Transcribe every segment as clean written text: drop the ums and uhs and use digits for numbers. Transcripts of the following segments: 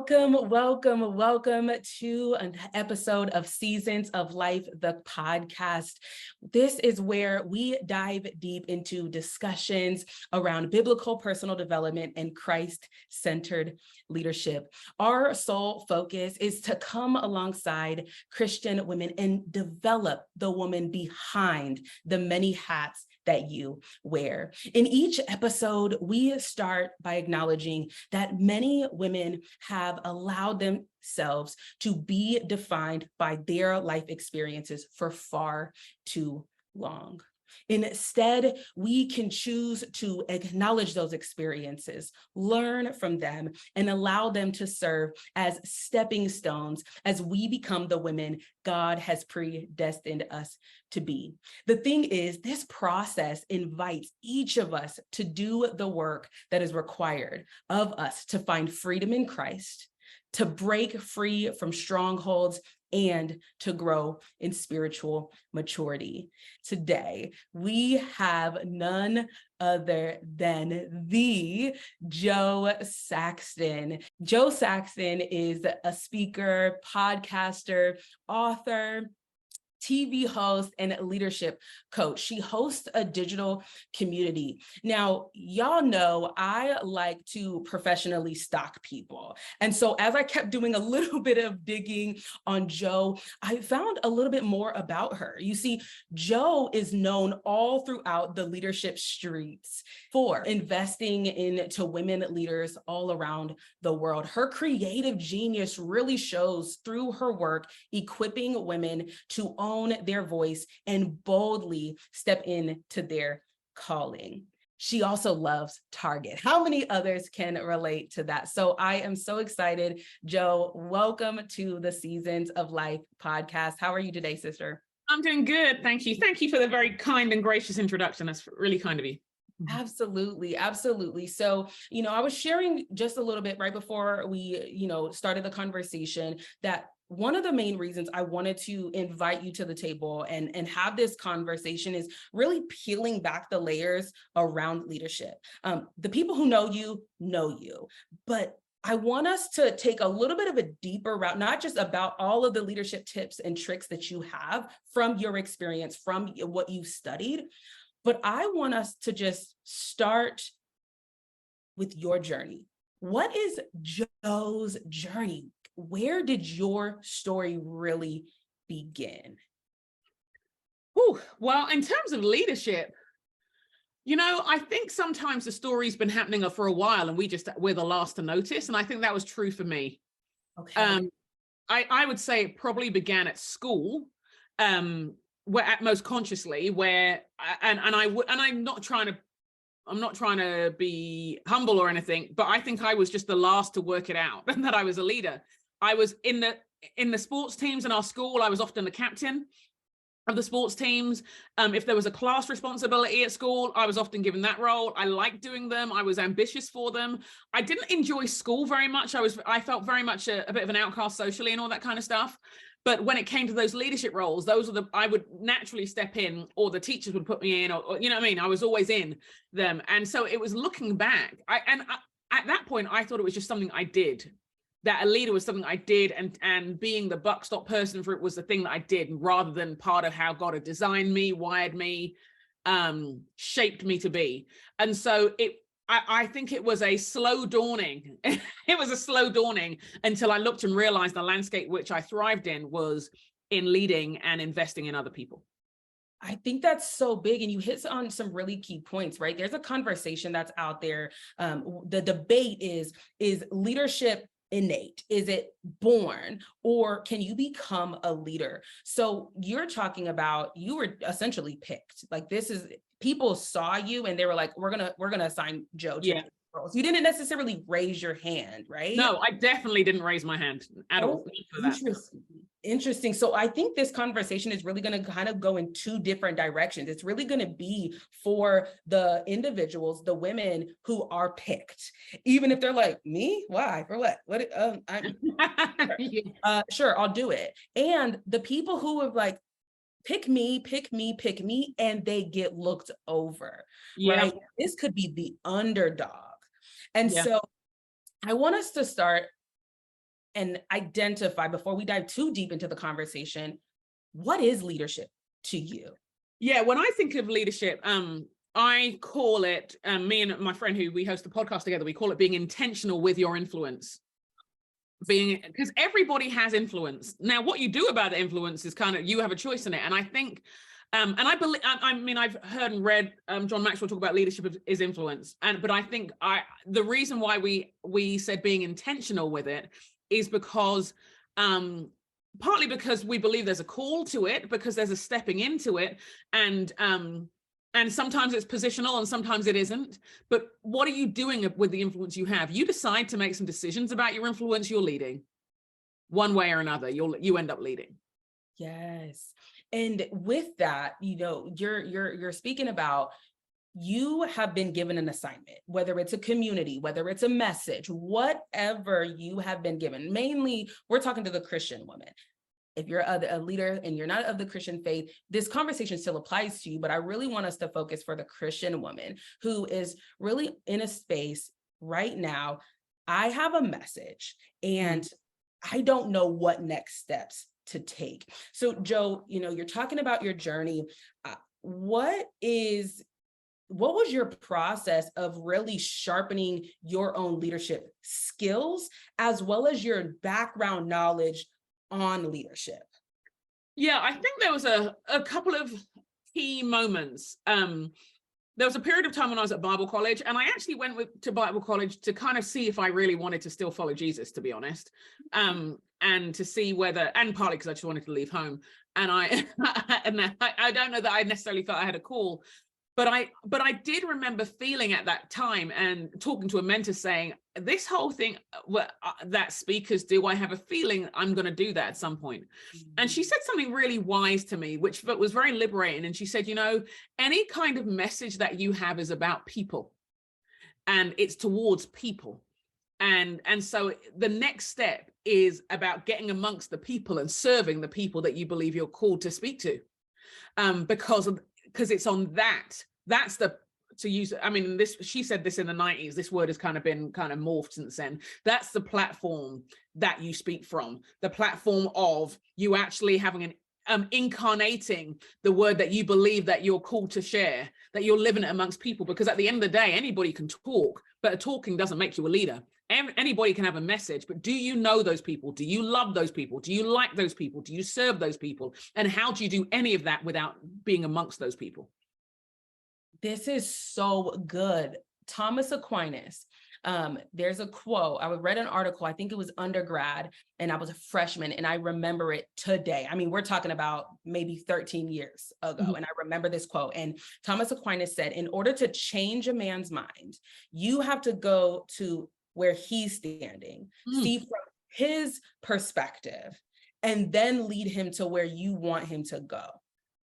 Welcome to an episode of Seasons of Life, the podcast. This is where we dive deep into discussions around biblical personal development and Christ-centered leadership. Our sole focus is to come alongside Christian women and develop the woman behind the many hats that you wear. In each episode, we start by acknowledging that many women have allowed themselves to be defined by their life experiences for far too long. Instead, we can choose to acknowledge those experiences, learn from them, and allow them to serve as stepping stones as we become the women God has predestined us to be. The thing is, this process invites each of us to do the work that is required of us to find freedom in Christ, to break free from strongholds, and to grow in spiritual maturity. Today, we have none other than the Jo Saxton. Jo Saxton is a speaker, podcaster, author, TV host, and leadership coach. She hosts a digital community. Now, y'all know I like to professionally stalk people. And so as I kept doing a little bit of digging on Jo, I found a little bit more about her. You see, Jo is known all throughout the leadership streets for investing into women leaders all around the world. Her creative genius really shows through her work, equipping women to own their voice and boldly step into their calling. She also loves Target. How many others can relate to that? So I am so excited. Jo, welcome to the Seasons of Life podcast. How are you today, sister? I'm doing good. Thank you. Thank you for the very kind and gracious introduction. That's really kind of you. Absolutely. Absolutely. So, I was sharing just a little bit right before we, started the conversation that one of the main reasons I wanted to invite you to the table and have this conversation is really peeling back the layers around leadership. The people who know you, but I want us to take a little bit of a deeper route, not just about all of the leadership tips and tricks that you have from your experience, from what you've studied, but I want us to just start with your journey. What is Jo's journey? Where did your story really begin? Well, in terms of leadership, I think sometimes the story's been happening for a while and we're the last to notice. And I think that was true for me. Okay. I would say it probably began at school, where at most consciously, I'm not trying to be humble or anything, but I think I was just the last to work it out and that I was a leader. I was in the sports teams in our school. I was often the captain of the sports teams. If there was a class responsibility at school, I was often given that role. I liked doing them. I was ambitious for them. I didn't enjoy school very much. I felt very much a bit of an outcast socially and all that kind of stuff. But when it came to those leadership roles, I would naturally step in, or the teachers would put me in, or you know what I mean? I was always in them. And so it was looking back. At that point, I thought it was just something I did, that a leader was something I did, and being the buck stop person for it was the thing that I did, rather than part of how God had designed me, wired me, shaped me to be. And so I think it was a slow dawning. It was a slow dawning until I looked and realized the landscape which I thrived in was in leading and investing in other people. I think that's so big. And you hit on some really key points, right? There's a conversation that's out there. The debate is leadership innate? Is it born, or can you become a leader? So you're talking about, you were essentially picked. Like, this is, people saw you and they were like, we're gonna assign Jo to this role. So you didn't necessarily raise your hand, right? No, I definitely didn't raise my hand at all. Interesting. So I think this conversation is really going to kind of go in two different directions. It's really going to be for the individuals, the women who are picked, even if they're like, me? Why? For what? Sure, I'll do it. And the people who have like, pick me, and they get looked over, right? This could be the underdog. And so I want us to start and identify, before we dive too deep into the conversation, what is leadership to you? Yeah, when I think of leadership, I call it, me and my friend who we host a podcast together, we call it being intentional with your influence. Because everybody has influence. Now, what you do about the influence is kind of, you have a choice in it. And I think, and I believe, I mean, I've heard and read John Maxwell talk about leadership is influence. But I think the reason why we said being intentional with it is because, partly because we believe there's a call to it, because there's a stepping into it, and sometimes it's positional and sometimes it isn't. But what are you doing with the influence you have? You decide to make some decisions about your influence, you're leading. One way or another, you end up leading. Yes. And with that, you're speaking about, you have been given an assignment, whether it's a community, whether it's a message, whatever you have been given. Mainly, we're talking to the Christian woman. If you're a leader and you're not of the Christian faith, this conversation still applies to you, but I really want us to focus for the Christian woman who is really in a space right now. I have a message and I don't know what next steps to take. So Jo, you're talking about your journey. What was your process of really sharpening your own leadership skills, as well as your background knowledge on leadership? Yeah, I think there was a couple of key moments. There was a period of time when I was at Bible college, and I actually went to Bible college to kind of see if I really wanted to still follow Jesus, to be honest, and to see whether, and partly because I just wanted to leave home. And I don't know that I necessarily felt I had a call, but I did remember feeling at that time and talking to a mentor saying, this whole thing that speakers do, I have a feeling I'm going to do that at some point. And she said something really wise to me, which was very liberating. And she said, any kind of message that you have is about people, and it's towards people. And so the next step is about getting amongst the people and serving the people that you believe you're called to speak to, because it's on that's the, to use, I mean, she said this in the 90s, this word has kind of morphed since then. That's the platform that you speak from, the platform of you actually having incarnating the word that you believe that you're called to share, that you're living it amongst people. Because at the end of the day, anybody can talk, but talking doesn't make you a leader. Anybody can have a message, but do you know those people? Do you love those people? Do you like those people? Do you serve those people? And how do you do any of that without being amongst those people? This is so good. Thomas Aquinas, there's a quote. I read an article, I think it was undergrad, and I was a freshman, and I remember it today. I mean, we're talking about maybe 13 years ago, and I remember this quote. And Thomas Aquinas said, in order to change a man's mind, you have to go to where he's standing, see from his perspective, and then lead him to where you want him to go.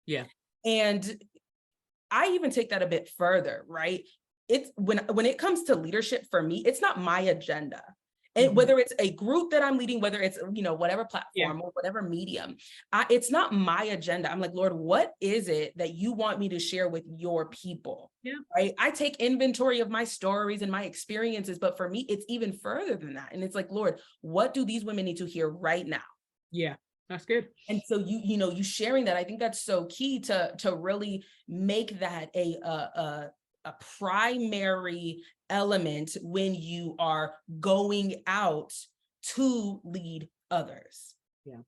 Yeah. And I even take that a bit further, right? It's when it comes to leadership, for me, it's not my agenda. And whether it's a group that I'm leading, whether it's, whatever platform or whatever medium, it's not my agenda. I'm like, Lord, what is it that you want me to share with your people? Yeah. Right. I take inventory of my stories and my experiences, but for me, it's even further than that. And it's like, Lord, what do these women need to hear right now? Yeah. That's good. And so you sharing that, I think that's so key to really make that a primary element when you are going out to lead others. Yeah.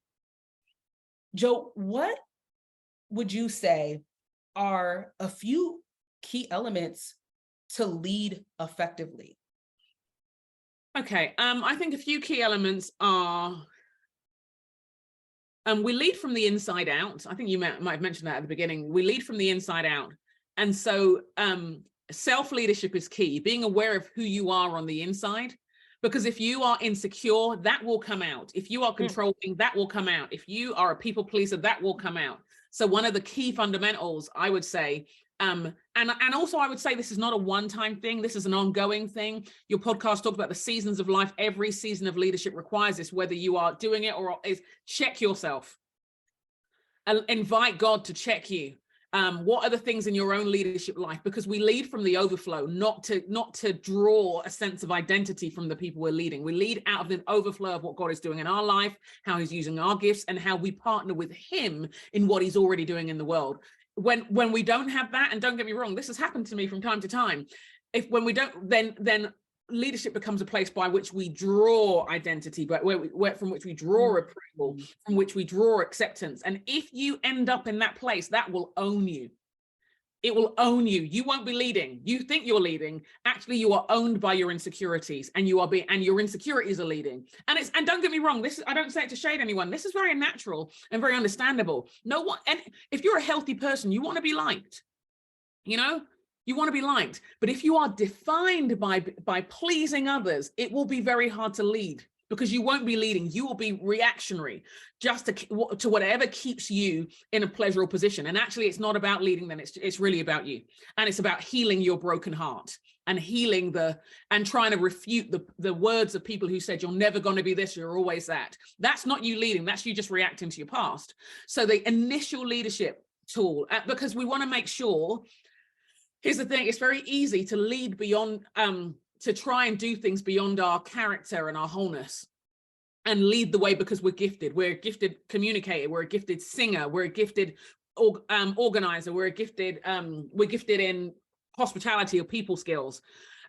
Jo, what would you say are a few key elements to lead effectively? Okay. I think a few key elements are, we lead from the inside out. I think you might have mentioned that at the beginning. We lead from the inside out. And so self-leadership is key, being aware of who you are on the inside, because if you are insecure, that will come out. If you are controlling, that will come out. If you are a people pleaser, that will come out. So one of the key fundamentals, I would say, and also I would say this is not a one-time thing. This is an ongoing thing. Your podcast talked about the seasons of life. Every season of leadership requires this, whether you are doing it or is check yourself. Invite God to check you. What are the things in your own leadership life? Because we lead from the overflow, not to draw a sense of identity from the people we're leading. We lead out of the overflow of what God is doing in our life, how he's using our gifts, and how we partner with him in what he's already doing in the world. When we don't have that, and don't get me wrong, this has happened to me from time to time. When we don't, then leadership becomes a place by which we draw identity, but from which we draw approval, from which we draw acceptance. And if you end up in that place, that will own you. It will own you. You won't be leading. You think you're leading. Actually, you are owned by your insecurities, and your insecurities are leading. And don't get me wrong, I don't say it to shade anyone. This is very natural and very understandable. And if you're a healthy person, you want to be liked. You want to be liked, but if you are defined by pleasing others, it will be very hard to lead, because you won't be leading. You will be reactionary just to whatever keeps you in a pleasurable position. And actually, it's not about leading. Then it's really about you, and it's about healing your broken heart and and trying to refute the words of people who said you're never going to be this, you're always that. That's not you leading. That's you just reacting to your past. So the initial leadership tool, because we want to make sure. Here's the thing, it's very easy to lead beyond, to try and do things beyond our character and our wholeness, and lead the way because we're gifted. We're a gifted communicator, we're a gifted singer, we're a gifted organizer, we're gifted in hospitality or people skills.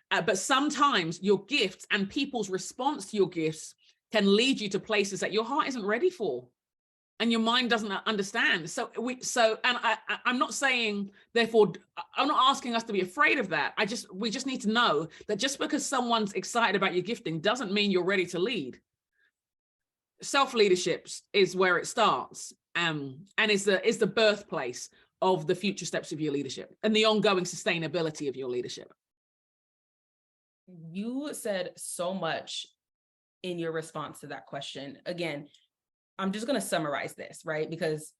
But sometimes your gifts and people's response to your gifts can lead you to places that your heart isn't ready for. And your mind doesn't understand. I'm not saying, therefore, I'm not asking us to be afraid of that. We just need to know that just because someone's excited about your gifting doesn't mean you're ready to lead. Self-leadership is where it starts, and is the birthplace of the future steps of your leadership and the ongoing sustainability of your leadership. You said so much in your response to that question. Again, I'm just going to summarize this, right? Because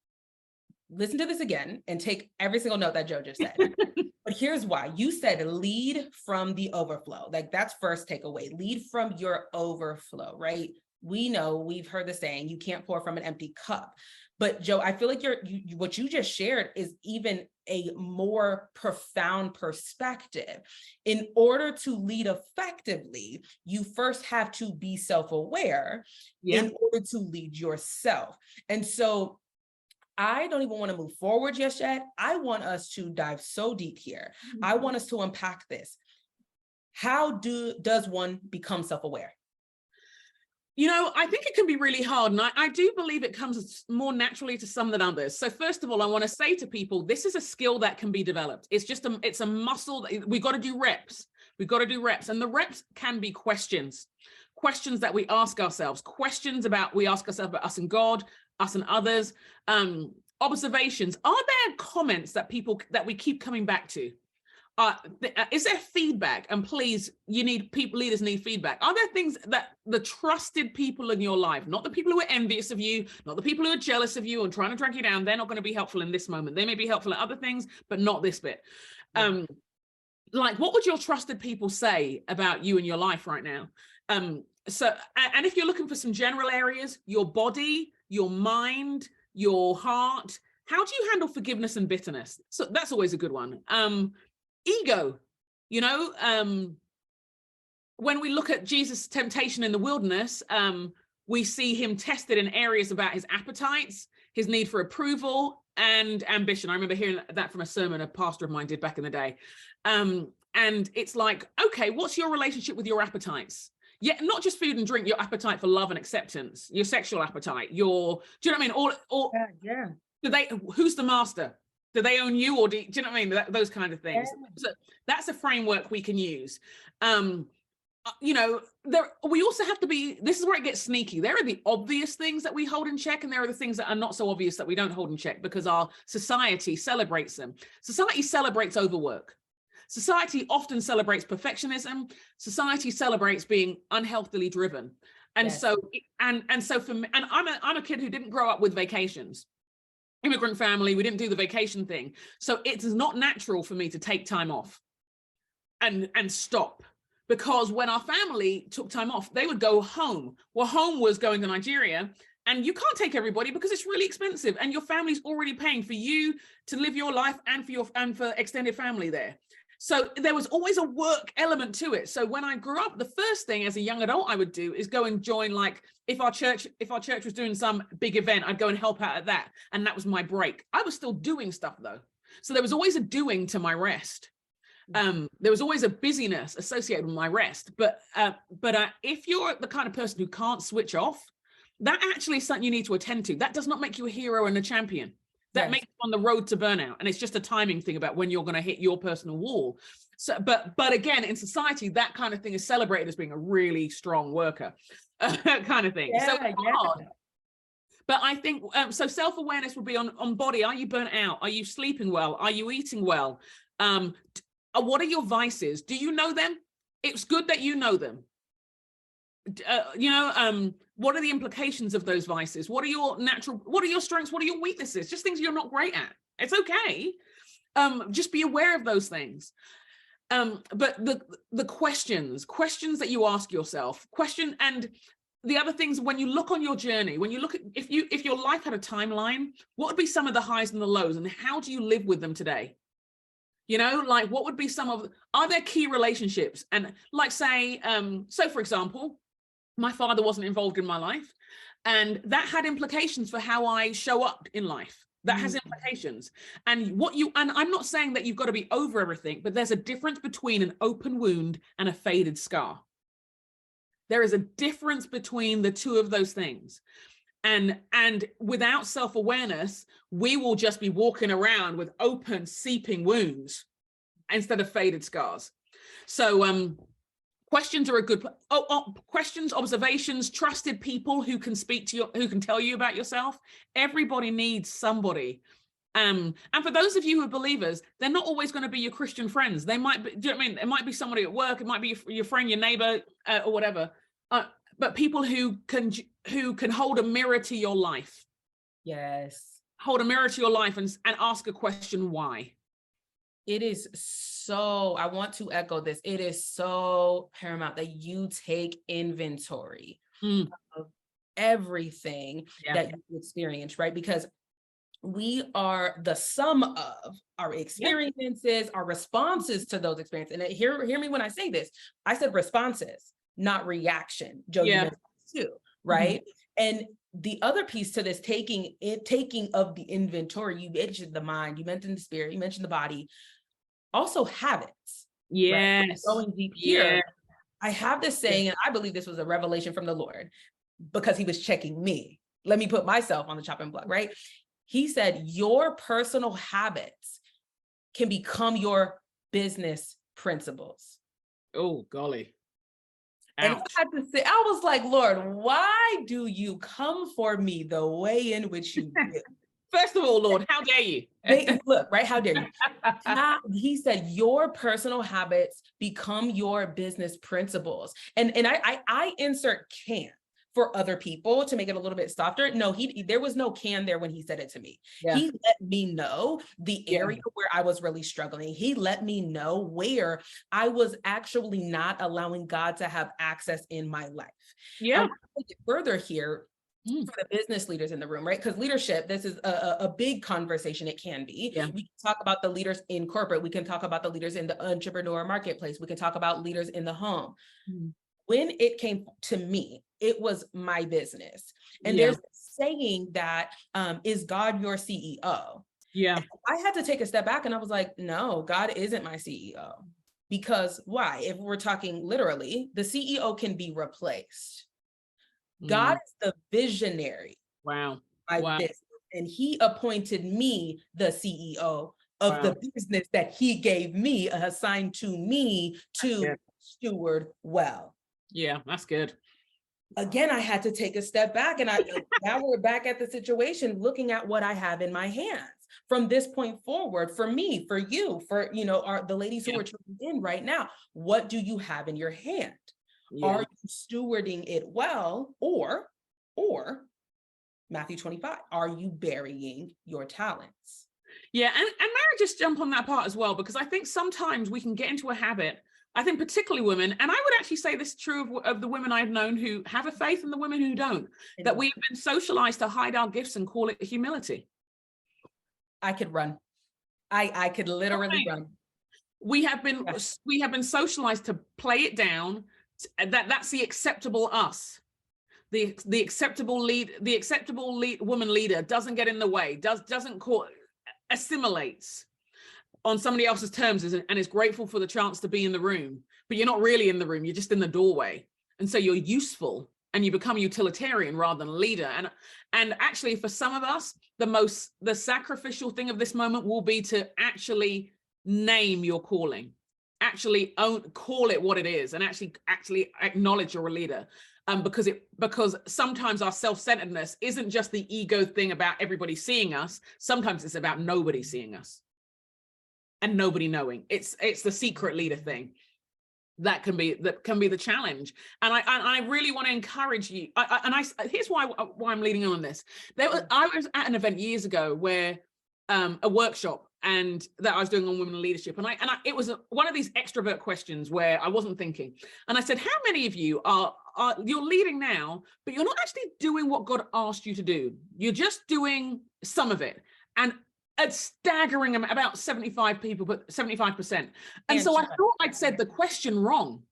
listen to this again and take every single note that Jo just said. But here's why. You said lead from the overflow. Like, that's first takeaway. Lead from your overflow, right? We know, we've heard the saying, you can't pour from an empty cup. But Jo, I feel like what you just shared is even a more profound perspective. In order to lead effectively, you first have to be self-aware in order to lead yourself. And so I don't even want to move forward just yet. I want us to dive so deep here. I want us to unpack this. How does one become self-aware? I think it can be really hard. And I do believe it comes more naturally to some than others. So first of all, I want to say to people, this is a skill that can be developed. It's a muscle. We've got to do reps. We've got to do reps. And the reps can be questions that we ask ourselves, we ask ourselves about us and God, us and others, observations. Are there comments that we keep coming back to? Is there feedback? And please, leaders need feedback. Are there things that the trusted people in your life, not the people who are envious of you, not the people who are jealous of you and trying to drag you down, they're not going to be helpful in this moment. They may be helpful in other things, but not this bit. Like, what would your trusted people say about you and your life right now? And if you're looking for some general areas, your body, your mind, your heart, how do you handle forgiveness and bitterness? So that's always a good one. Ego, when we look at Jesus' temptation in the wilderness, we see him tested in areas about his appetites, his need for approval, and ambition. I remember hearing that from a sermon a pastor of mine did back in the day. And it's like, okay, what's your relationship with your appetites? Yeah, not just food and drink, your appetite for love and acceptance, your sexual appetite, do you know what I mean? Who's the master? Do they own you, or do you know what I mean? Those kind of things. Yeah. So that's a framework we can use. We also have to be, this is where it gets sneaky. There are the obvious things that we hold in check, and there are the things that are not so obvious that we don't hold in check because our society celebrates them. Society celebrates overwork. Society often celebrates perfectionism. Society celebrates being unhealthily driven. And so for me, and I'm a kid who didn't grow up with vacations. Immigrant family, we didn't do the vacation thing. So it is not natural for me to take time off and stop, because when our family took time off, they would go home. Well, home was going to Nigeria, And you can't take everybody because it's really expensive, and your family's already paying for you to live your life and for extended family there. So there was always a work element to it. So when I grew up, the first thing as a young adult I would do is go and join, like, if our church was doing some big event, I'd go and help out at that. And that was my break. I was still doing stuff though. So there was always a doing to my rest. There was always a busyness associated with my rest. But if you're the kind of person who can't switch off, that actually is something you need to attend to. That does not make you a hero and a champion. That makes you on the road to burnout. And it's just a timing thing about when you're going to hit your personal wall. So, but again, in society, that kind of thing is celebrated as being a really strong worker kind of thing. Yeah, so it's hard. But I think, so self-awareness would be on body. Are you burnt out? Are you sleeping well? Are you eating well? What are your vices? Do you know them? It's good that you know them. What are the implications of those vices? What are your strengths? What are your weaknesses? Just things you're not great at. It's okay. Just be aware of those things. But the questions that you ask yourself, and the other things, when you look on your journey, when you look at, if your life had a timeline, what would be some of the highs and the lows, and how do you live with them today? Like, what would be are there key relationships? And like, say, so for example, my father wasn't involved in my life, and that had implications for how I show up in life. That has implications. And I'm not saying that you've got to be over everything, but there's a difference between an open wound and a faded scar. There is a difference between the two of those things. And without self-awareness, we will just be walking around with open, seeping wounds instead of faded scars. So questions are a good, questions, observations, trusted people who can speak to you, who can tell you about yourself. Everybody needs somebody. And for those of you who are believers, they're not always going to be your Christian friends. They might be, do you know what I mean? It might be somebody at work, it might be your friend, your neighbor, or whatever. But people who can hold a mirror to your life. Yes. Hold a mirror to your life and ask a question, why? It is so, I want to echo this. It is so paramount that you take inventory of everything that you experience, right? Because we are the sum of our experiences, our responses to those experiences. And hear me when I say this. I said responses, not reaction. Jo, you mentioned too, right? And the other piece to this taking of the inventory, you mentioned the mind, you mentioned the spirit, you mentioned the body, also habits. Yes. Right? Going deep here, I have this saying, and I believe this was a revelation from the Lord because he was checking me. Let me put myself on the chopping block, right? He said, your personal habits can become your business principles. Oh, golly. Ouch. And I had to say, I was like, Lord, why do you come for me the way in which you do? First of all, Lord, how dare you? Look, right? How dare you? He said, your personal habits become your business principles. And I insert can for other people to make it a little bit softer. No, there was no can there when he said it to me. Yeah. He let me know the area where I was really struggling. He let me know where I was actually not allowing God to have access in my life. Yeah. Further here, for the business leaders in the room, right? Because leadership, this is a big conversation. It can be. Yeah. We can talk about the leaders in corporate. We can talk about the leaders in the entrepreneur marketplace. We can talk about leaders in the home. When it came to me, it was my business. And there's a saying that, is God your CEO? Yeah. And I had to take a step back and I was like, no, God isn't my CEO. Because why? If we're talking literally, the CEO can be replaced. God is the visionary. Wow. Business, and he appointed me the CEO of the business that he gave me, assigned to me to steward well. Yeah, that's good. Again, I had to take a step back, and now we're back at the situation, looking at what I have in my hands from this point forward. For me, for you, for the ladies who are tuning in right now, what do you have in your hand? Are you stewarding it well, or Matthew 25, are you burying your talents? Yeah, and Mary, just jump on that part as well, because I think sometimes we can get into a habit I think particularly women, and I would actually say this is true of the women I've known who have a faith and the women who don't, that we have been socialized to hide our gifts and call it humility. I could run. I could literally run. We have been socialized to play it down. That's the acceptable us. The acceptable woman leader doesn't get in the way, doesn't assimilates on somebody else's terms and is grateful for the chance to be in the room, but you're not really in the room, you're just in the doorway. And so you're useful and you become utilitarian rather than a leader. And actually for some of us, the sacrificial thing of this moment will be to actually name your calling, actually call it what it is, and actually acknowledge you're a leader. Because sometimes our self-centeredness isn't just the ego thing about everybody seeing us. Sometimes it's about nobody seeing us and nobody knowing. It's the secret leader thing that can be the challenge. And I really want to encourage you. Here's why I'm leading on this. I was at an event years ago where a workshop and that I was doing on women in leadership, and it was one of these extrovert questions where I wasn't thinking, and I said, how many of you you're leading now, but you're not actually doing what God asked you to do? You're just doing some of it. And a staggering amount, about 75 people, but 75%. And so I thought I'd said the question wrong,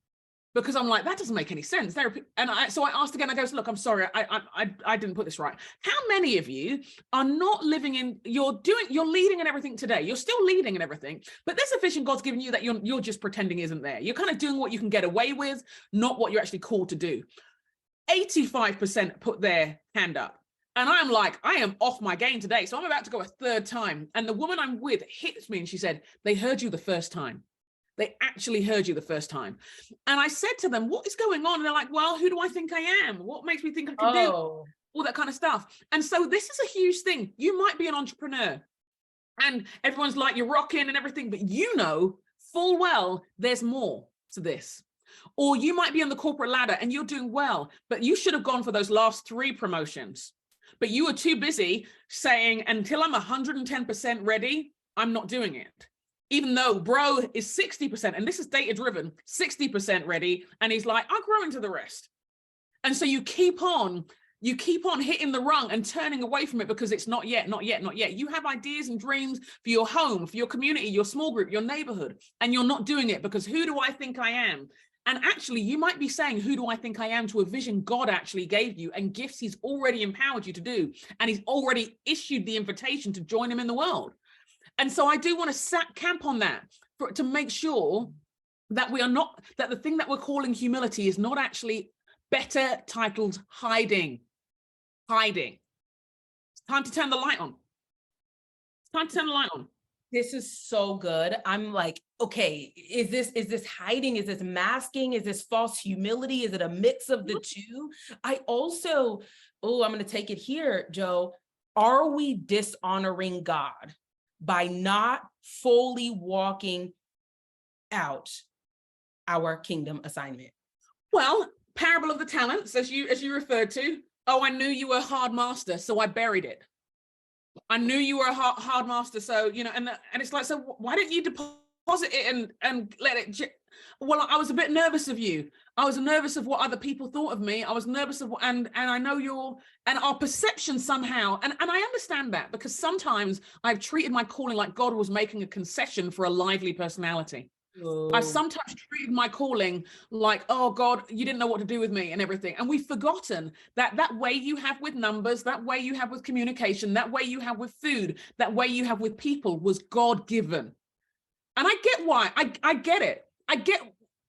because I'm like, that doesn't make any sense. So I asked again, I goes, look, I'm sorry, I didn't put this right. How many of you are not living in, you're leading in everything today. You're still leading in everything, but there's a vision God's given you that you're just pretending isn't there. You're kind of doing what you can get away with, not what you're actually called to do. 85% put their hand up. And I'm like, I am off my game today. So I'm about to go a third time. And the woman I'm with hits me and she said, they heard you the first time. They actually heard you the first time. And I said to them, what is going on? And they're like, well, who do I think I am? What makes me think I can do all that kind of stuff? And so this is a huge thing. You might be an entrepreneur and everyone's like, you're rocking and everything, but you know full well there's more to this. Or you might be on the corporate ladder and you're doing well, but you should have gone for those last 3 promotions. But you were too busy saying, until I'm 110% ready, I'm not doing it. Even though bro is 60%, and this is data driven, 60% ready. And he's like, I'll grow into the rest. And so you keep on hitting the rung and turning away from it because it's not yet, not yet, not yet. You have ideas and dreams for your home, for your community, your small group, your neighborhood, and you're not doing it because who do I think I am? And actually, you might be saying, who do I think I am, to a vision God actually gave you and gifts he's already empowered you to do. And he's already issued the invitation to join him in the world. And so I do want to camp on that to make sure that that the thing that we're calling humility is not actually better titled hiding. It's time to turn the light on. It's time to turn the light on. This is so good. I'm like, okay, is this hiding? Is this masking? Is this false humility? Is it a mix of the two? I'm going to take it here, Jo. Are we dishonoring God by not fully walking out our kingdom assignment? Well, parable of the talents, as you referred to. Oh, I knew you were a hard master, so I buried it. I knew you were a hard master, so, and it's like, so why don't you deposit it and let it? Well, I was a bit nervous of you. I was nervous of what other people thought of me. I was nervous of and I know and our perception somehow, and I understand that, because sometimes I've treated my calling like God was making a concession for a lively personality. I've sometimes treated my calling like, oh God, you didn't know what to do with me and everything. And we've forgotten that way you have with numbers, that way you have with communication, that way you have with food, that way you have with people was God-given. And I get why. I get it.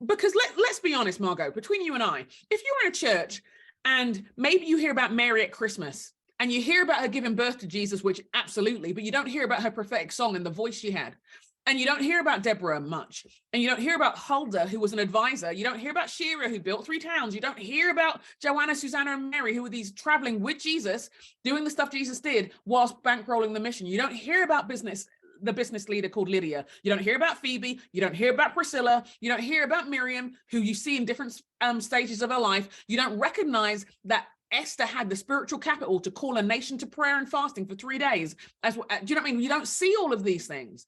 Because let's be honest, Margot, between you and I, if you're in a church and maybe you hear about Mary at Christmas and you hear about her giving birth to Jesus, which absolutely, but you don't hear about her prophetic song and the voice she had. And you don't hear about Deborah much. And you don't hear about Huldah, who was an advisor. You don't hear about Shira, who built 3 towns. You don't hear about Joanna, Susanna, and Mary, who were these traveling with Jesus, doing the stuff Jesus did whilst bankrolling the mission. You don't hear about the business leader called Lydia. You don't hear about Phoebe. You don't hear about Priscilla. You don't hear about Miriam, who you see in different stages of her life. You don't recognize that Esther had the spiritual capital to call a nation to prayer and fasting for 3 days. Do you know what I mean? You don't see all of these things.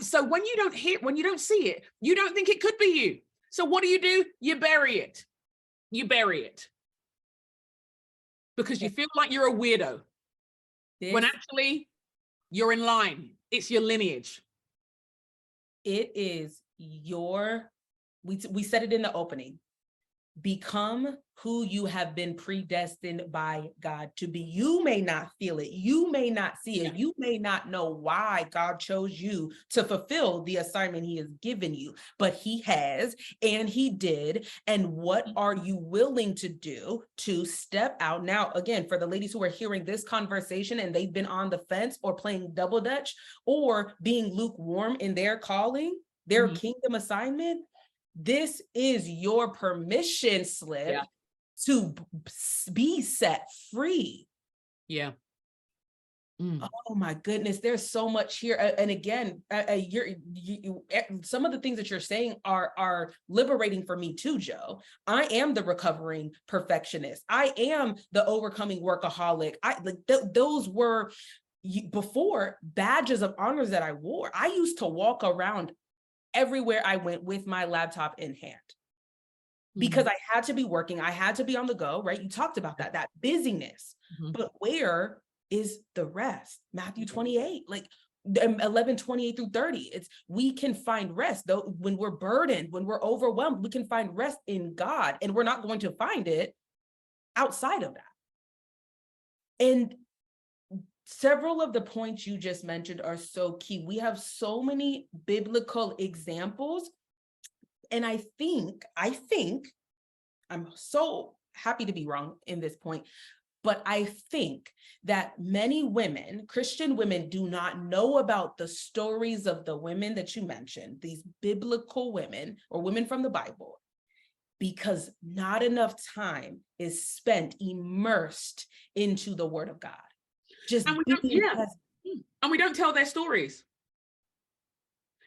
So when you don't see it, you don't think it could be you. So what do? You bury it. You bury it. Because you feel like you're a weirdo. When actually you're in line. It's your lineage. It is we said it in the opening. Become who you have been predestined by God to be. You may not feel it. You may not see it. You may not know why God chose you to fulfill the assignment he has given you, but he has, and he did. And what are you willing to do to step out? Now, again, for the ladies who are hearing this conversation and they've been on the fence or playing double dutch or being lukewarm in their calling, their kingdom assignment, this is your permission slip to be set free. Yeah. Oh my goodness, there's so much here. And again, some of the things that you're saying are liberating for me too, Jo. I am the recovering perfectionist. I am the overcoming workaholic. Those were before badges of honors that I wore. I used to walk around everywhere I went with my laptop in hand because I had to be working. I had to be on the go, right? You talked about that busyness, but where is the rest? Matthew 28, like 11:28 through 30. We can find rest though when we're burdened, when we're overwhelmed, we can find rest in God, and we're not going to find it outside of that. And several of the points you just mentioned are so key. We have so many biblical examples. And I think I'm so happy to be wrong in this point, but I think that many women, Christian women, do not know about the stories of the women that you mentioned, these biblical women or women from the Bible, because not enough time is spent immersed into the Word of God. And we don't tell their stories.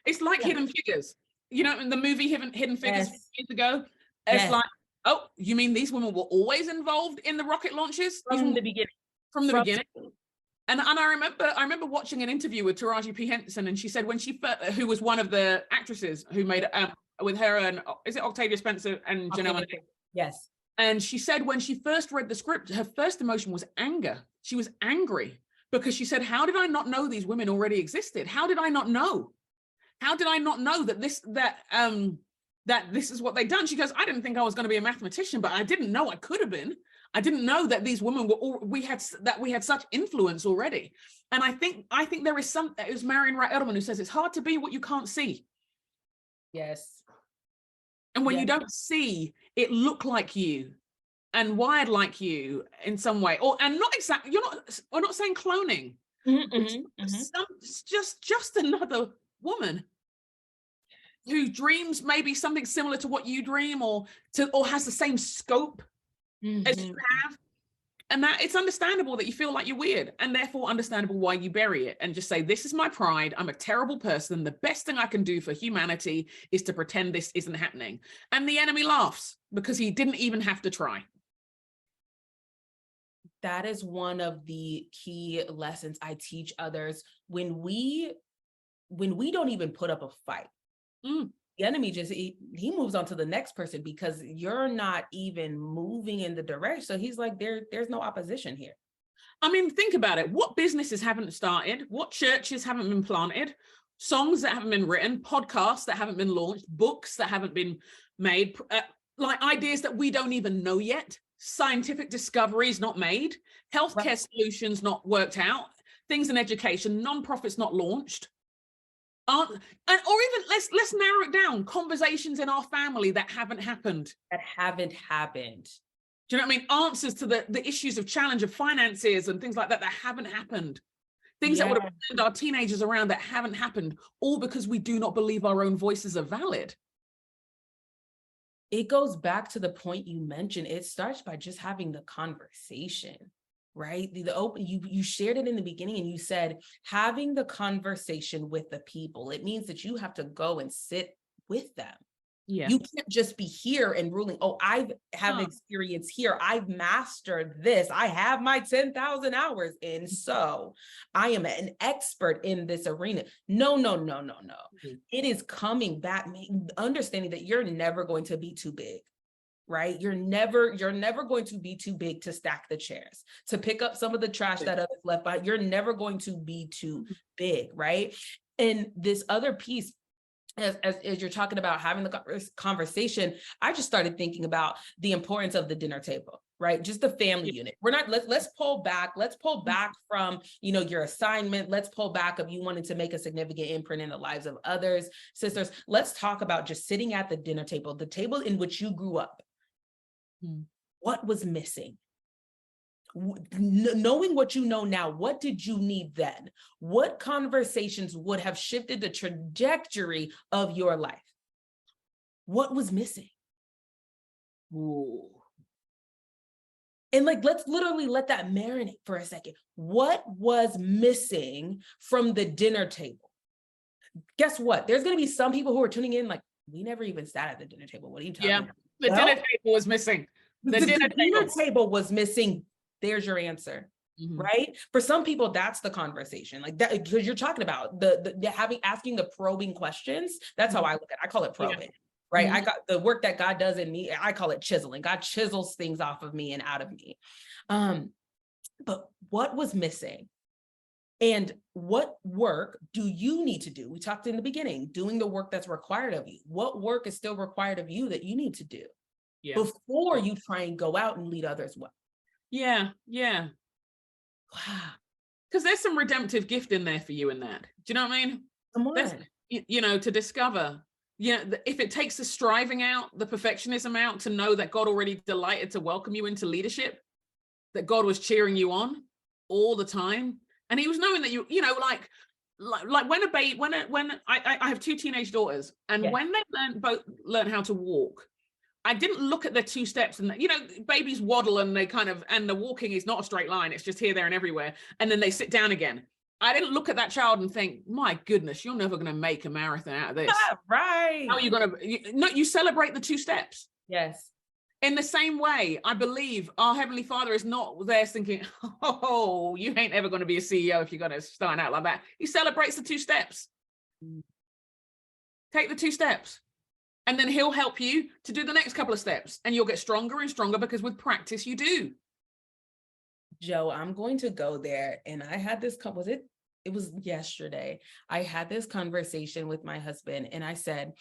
It's like Hidden Figures. You know, in the movie Hidden Figures years ago, it's like, oh, you mean these women were always involved in the rocket launches? From the beginning. From the beginning. And I remember watching an interview with Taraji P. Henson, and she said who was one of the actresses who made with her and is it Octavia Spencer and Janelle Monáe? Yes. And she said when she first read the script, her first emotion was anger. She was angry because she said, how did I not know these women already existed? How did I not know? How did I not know that this is what they'd done? She goes, I didn't think I was going to be a mathematician, but I didn't know I could have been. I didn't know that these women we had such influence already. And I think there is it was Marion Wright Edelman who says it's hard to be what you can't see. Yes. And when you don't see it look like you and wired like you in some way, and not exactly, we're not saying cloning. It's just another woman who dreams maybe something similar to what you dream or has the same scope as you have. And that it's understandable that you feel like you're weird, and therefore understandable why you bury it and just say, this is my pride. I'm a terrible person. The best thing I can do for humanity is to pretend this isn't happening. And the enemy laughs because he didn't even have to try. That is one of the key lessons I teach others. When we don't even put up a fight, the enemy just, he moves on to the next person because you're not even moving in the direction. So he's like, there's no opposition here. I mean, think about it. What businesses haven't started? What churches haven't been planted? Songs that haven't been written? Podcasts that haven't been launched? Books that haven't been made? Like ideas that we don't even know yet? Scientific discoveries not made? Healthcare solutions not worked out? Things in education, non-profits not launched? Or even let's narrow it down, conversations in our family that haven't happened. Do you know what I mean? Answers to the issues of challenge of finances and things like that haven't happened. Things that would have turned our teenagers around that haven't happened, all because we do not believe our own voices are valid. It goes back to the point you mentioned. It starts by just having the conversation. Right? You shared it in the beginning and you said, having the conversation with the people, it means that you have to go and sit with them. Yeah. You can't just be here and ruling, oh, I have experience here. I've mastered this. I have my 10,000 hours. And so I am an expert in this arena. No, no, no, no, no. Mhm. It is coming back, understanding that you're never going to be too big, right? You're never going to be too big to stack the chairs, to pick up some of the trash that others left behind. You're never going to be too big, right? And this other piece, as you're talking about having the conversation, I just started thinking about the importance of the dinner table, right? Just the family unit. We're not, let's pull back. Let's pull back from, your assignment. Let's pull back of you wanting to make a significant imprint in the lives of others, sisters. Let's talk about just sitting at the dinner table, the table in which you grew up. What was missing? Knowing what you know now, what did you need then? What conversations would have shifted the trajectory of your life? What was missing? Ooh. And let's literally let that marinate for a second. What was missing from the dinner table? Guess what? There's going to be some people who are tuning in like, we never even sat at the dinner table. What are you talking about? The dinner table was missing. The dinner table was missing. There's your answer, right? For some people, that's the conversation, like that, because you're talking about asking the probing questions. That's how I look at it. I call it probing, right? I got the work that God does in me. I call it chiseling. God chisels things off of me and out of me. But what was missing? And what work do you need to do? We talked in the beginning, doing the work that's required of you. What work is still required of you that you need to do before you try and go out and lead others well? Yeah. Wow. Because there's some redemptive gift in there for you in that. Do you know what I mean? Come on. To discover, if it takes the striving out, the perfectionism out, to know that God already delighted to welcome you into leadership, that God was cheering you on all the time. And he was knowing that like when I have 2 teenage daughters, and when they both learn how to walk, I didn't look at their 2 steps, and babies waddle and and the walking is not a straight line. It's just here, there, and everywhere. And then they sit down again. I didn't look at that child and think, my goodness, you're never going to make a marathon out of this. Right. How are you going to, no, you celebrate the 2 steps. Yes. In the same way, I believe our Heavenly Father is not there thinking, oh, you ain't ever going to be a CEO if you're going to start out like that. He celebrates the 2 steps. Take the 2 steps. And then he'll help you to do the next couple of steps, and you'll get stronger and stronger, because with practice you do. Jo, I'm going to go there. And I had this, it was yesterday. I had this conversation with my husband, and I said,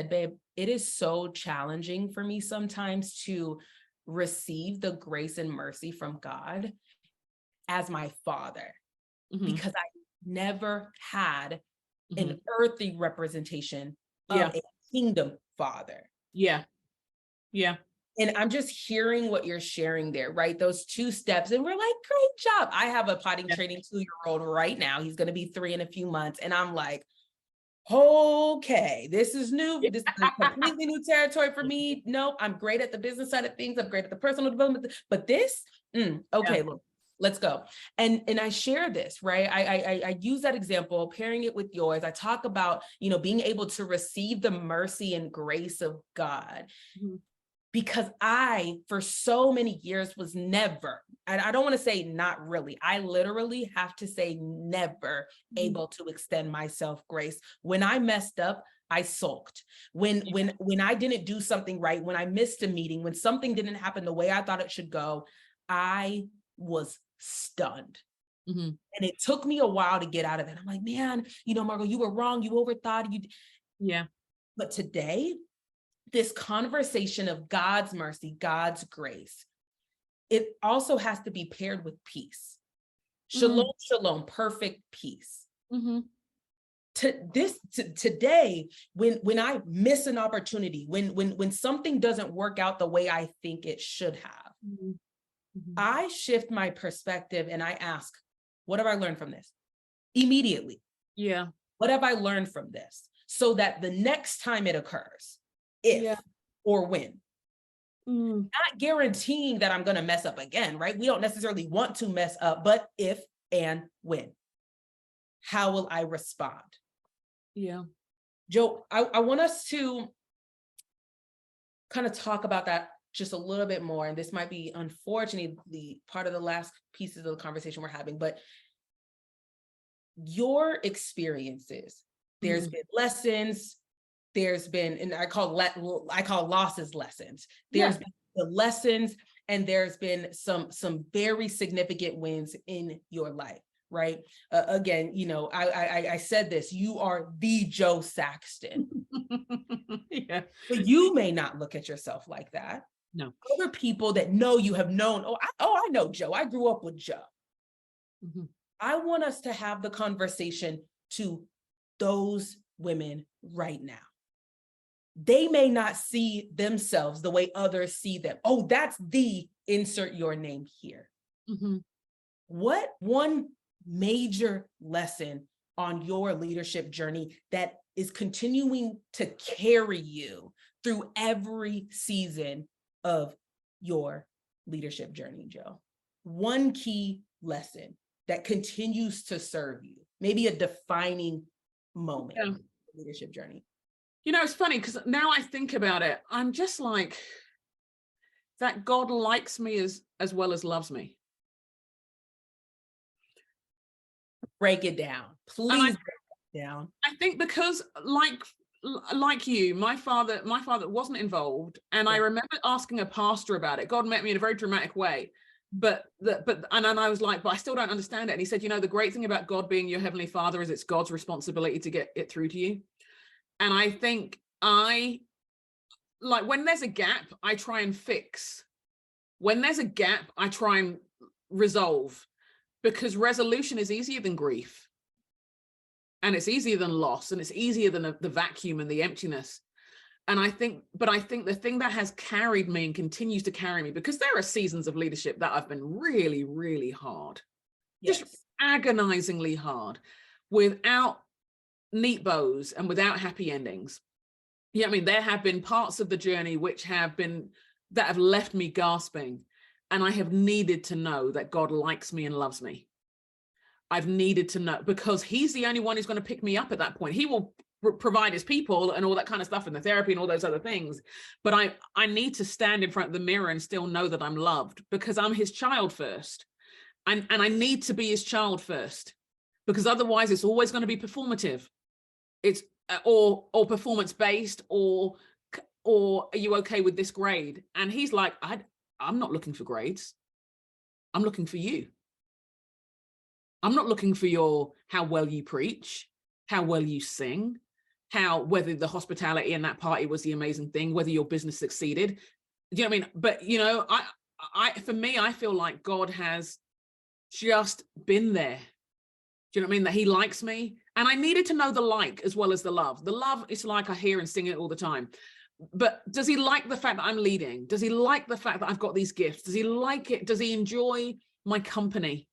babe, it is so challenging for me sometimes to receive the grace and mercy from God as my father, because I never had an earthly representation of a kingdom father. Yeah. And I'm just hearing what you're sharing there, right? Those 2 steps. And we're like, great job. I have a potty training 2-year-old right now. He's going to be 3 in a few months. And I'm like, okay, this is new. This is completely new territory for me. Nope, I'm great at the business side of things. I'm great at the personal development. But this, okay, look, let's go. And I share this, right? I use that example, pairing it with yours. I talk about, being able to receive the mercy and grace of God. Because I, for so many years, was never, and I don't want to say not really, I literally have to say never able to extend myself grace. When I messed up, I sulked. When I didn't do something right, when I missed a meeting, when something didn't happen the way I thought it should go, I was stunned. And it took me a while to get out of it. I'm like, man, Margot, you were wrong. You overthought. But today, this conversation of God's mercy, God's grace, it also has to be paired with peace. Shalom, shalom, perfect peace. Today, when I miss an opportunity, when something doesn't work out the way I think it should have, I shift my perspective and I ask, what have I learned from this? Immediately. What have I learned from this? So that the next time it occurs, if or when. Not guaranteeing that I'm going to mess up again, right? We don't necessarily want to mess up, but if and when. How will I respond? Jo, I want us to kind of talk about that just a little bit more. And this might be, unfortunately, part of the last pieces of the conversation we're having, but your experiences, there's been lessons, there's been, and I call losses lessons. There's been the lessons, and there's been some very significant wins in your life, right? Again, you know, I said this, you are the Jo Saxton. Yeah. But you may not look at yourself like that. No. Other people that know you have known, I know Jo, I grew up with Jo. I want us to have the conversation to those women right now. They may not see themselves the way others see them. Oh, that's the insert your name here. What one major lesson on your leadership journey that is continuing to carry you through every season of your leadership journey, Jo? One key lesson that continues to serve you, maybe a defining moment in the leadership journey. You know, it's funny because now I think about it, I'm just like, that God likes me as well as loves me. Break it down, please. Break it down. I think because like you, my father wasn't involved, and I remember asking a pastor about it. God met me in a very dramatic way, but I was like, but I still don't understand it. And he said, you know, the great thing about God being your heavenly Father is it's God's responsibility to get it through to you. And I think when there's a gap, I try and fix. When there's a gap, I try and resolve, because resolution is easier than grief. And it's easier than loss, and it's easier than the vacuum and the emptiness. And I think the thing that has carried me and continues to carry me, because there are seasons of leadership that have been really, really hard, just agonizingly hard, without neat bows and without happy endings. Yeah, I mean, there have been parts of the journey that have left me gasping, and I have needed to know that God likes me and loves me. I've needed to know, because he's the only one who's going to pick me up at that point. He will provide his people and all that kind of stuff, and the therapy and all those other things. But I need to stand in front of the mirror and still know that I'm loved, because I'm his child first. And I need to be his child first, because otherwise it's always going to be performative. It's or performance based, or are you okay with this grade? And he's like, I'm not looking for grades. I'm looking for you. I'm not looking for how well you preach, how well you sing, whether the hospitality in that party was the amazing thing, whether your business succeeded. Do you know what I mean? But, you know, for me, I feel like God has just been there. Do you know what I mean? That he likes me. And I needed to know the like as well as the love. The love is like I hear and sing it all the time. But does he like the fact that I'm leading? Does he like the fact that I've got these gifts? Does he like it? Does he enjoy my company?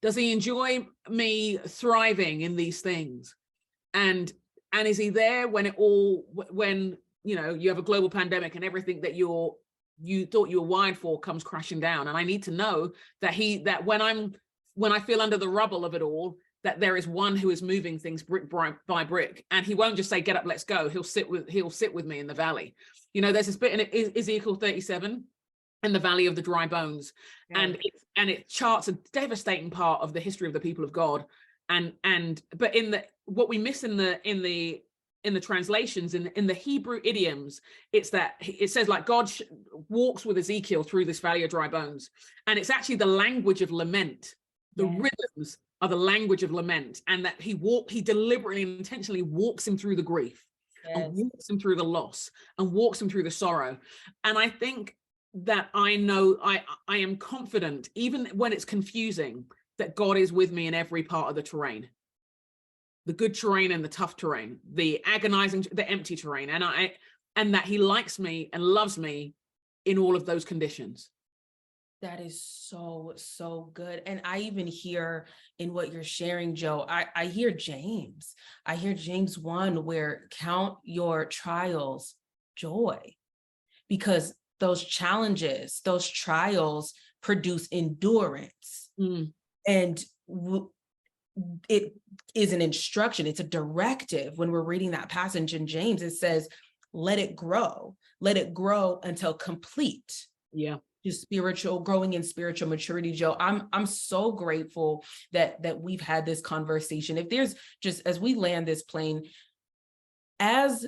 Does he enjoy me thriving in these things? And is he there when you know, you have a global pandemic and everything that you thought you were wired for comes crashing down? And I need to know that when I feel under the rubble of it all, that there is one who is moving things brick by brick, and he won't just say, get up, let's go. He'll sit with me in the valley. You know, there's this bit in Ezekiel 37, and the valley of the dry bones. Yeah. And it charts a devastating part of the history of the people of God. But what we miss in the translations, in the Hebrew idioms, it's that it says like God walks with Ezekiel through this valley of dry bones. And it's actually the language of lament. The rhythms are the language of lament, and that he deliberately and intentionally walks him through the grief, and walks him through the loss, and walks him through the sorrow. And I think that I know I am confident, even when it's confusing, that God is with me in every part of the terrain, the good terrain and the tough terrain, the agonizing, the empty terrain, and that he likes me and loves me in all of those conditions. That is so, so good. And I even hear in what you're sharing, Jo, I hear James. I hear James 1, where count your trials joy, because those challenges, those trials produce endurance. And it is an instruction. It's a directive. When we're reading that passage in James, it says, let it grow until complete. Yeah. Just growing in spiritual maturity. Jo, I'm so grateful that we've had this conversation. If there's just, as we land this plane, as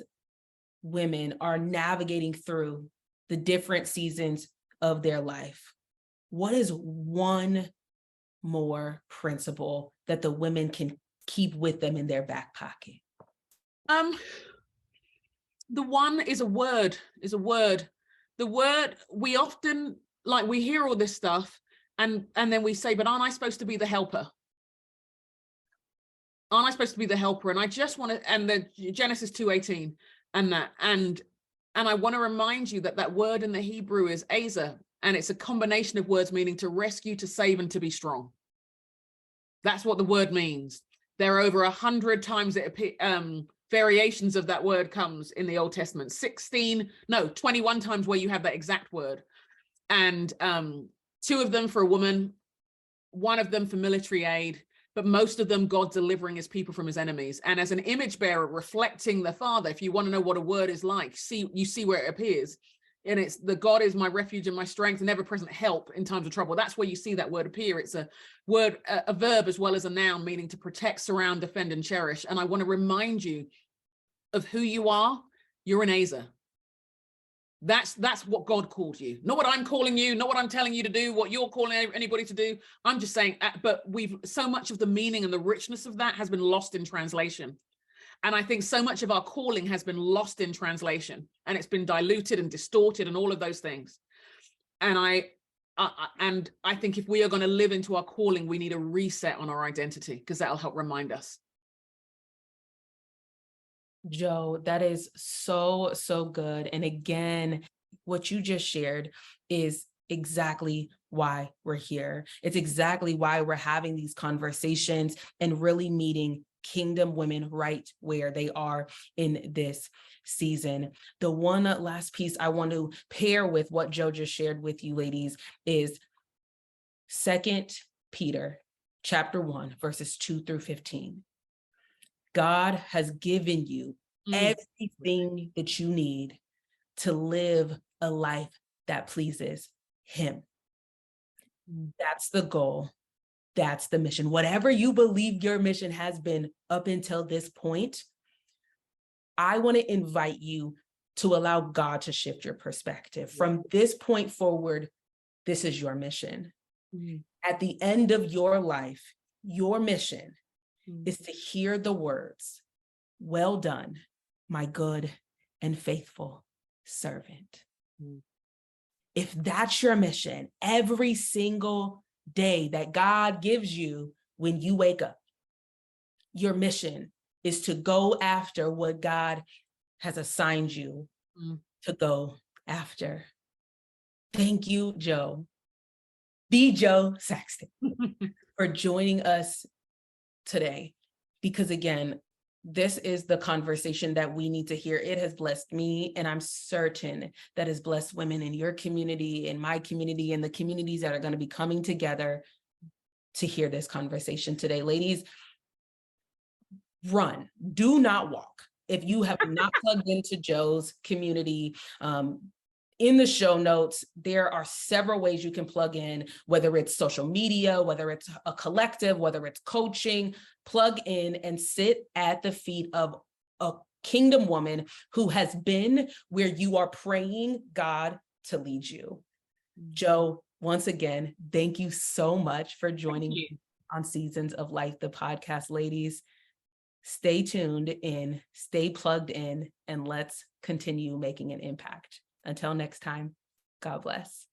women are navigating through the different seasons of their life, what is one more principle that the women can keep with them in their back pocket? The one is a word. The word, we often, like, we hear all this stuff and then we say, but aren't I supposed to be the helper? Aren't I supposed to be the helper? And I just want to, and the Genesis 2:18 and that, and I want to remind you that word in the Hebrew is Ezer, and it's a combination of words meaning to rescue, to save, and to be strong. That's what the word means. There are over 100 times variations of that word comes in the Old Testament. 21 times where you have that exact word. And 2 of them for a woman, 1 of them for military aid, but most of them God delivering his people from his enemies. And as an image bearer reflecting the Father, if you want to know what a word is like, you see where it appears. And it's the God is my refuge and my strength and ever-present help in times of trouble. That's where you see that word appear. It's a word, a verb as well as a noun, meaning to protect, surround, defend, and cherish. And I want to remind you of who you are. You're an Ezer. That's what God called you, not what I'm calling you, not what I'm telling you to do, what you're calling anybody to do. I'm just saying, but so much of the meaning and the richness of that has been lost in translation. And I think so much of our calling has been lost in translation, and it's been diluted and distorted and all of those things. And I think if we are going to live into our calling, we need a reset on our identity, because that'll help remind us. Jo, that is so, so good. And again, what you just shared is exactly why we're here. It's exactly why we're having these conversations and really meeting kingdom women right where they are in this season. The one last piece I want to pair with what Jo just shared with you, ladies, is 2 Peter chapter 1, verses 2-15. God has given you everything that you need to live a life that pleases him. That's the goal. That's the mission. Whatever you believe your mission has been up until this point, I want to invite you to allow God to shift your perspective. From this point forward, this is your mission. At the end of your life, your mission is to hear the words, "Well done, my good and faithful servant." If that's your mission, every single day that God gives you when you wake up, your mission is to go after what God has assigned you to go after. Thank you, Jo, the Jo Saxton, for joining us today, because again, this is the conversation that we need to hear. It has blessed me, and I'm certain that has blessed women in your community, in my community, and the communities that are going to be coming together to hear this conversation today. Ladies, run, do not walk. If you have not plugged into Jo's community, in the show notes, there are several ways you can plug in, whether it's social media, whether it's a collective, whether it's coaching. Plug in and sit at the feet of a kingdom woman who has been where you are praying God to lead you. Jo, once again, thank you so much for joining me on Seasons of Life, the podcast. Ladies, stay tuned in, stay plugged in, and let's continue making an impact. Until next time, God bless.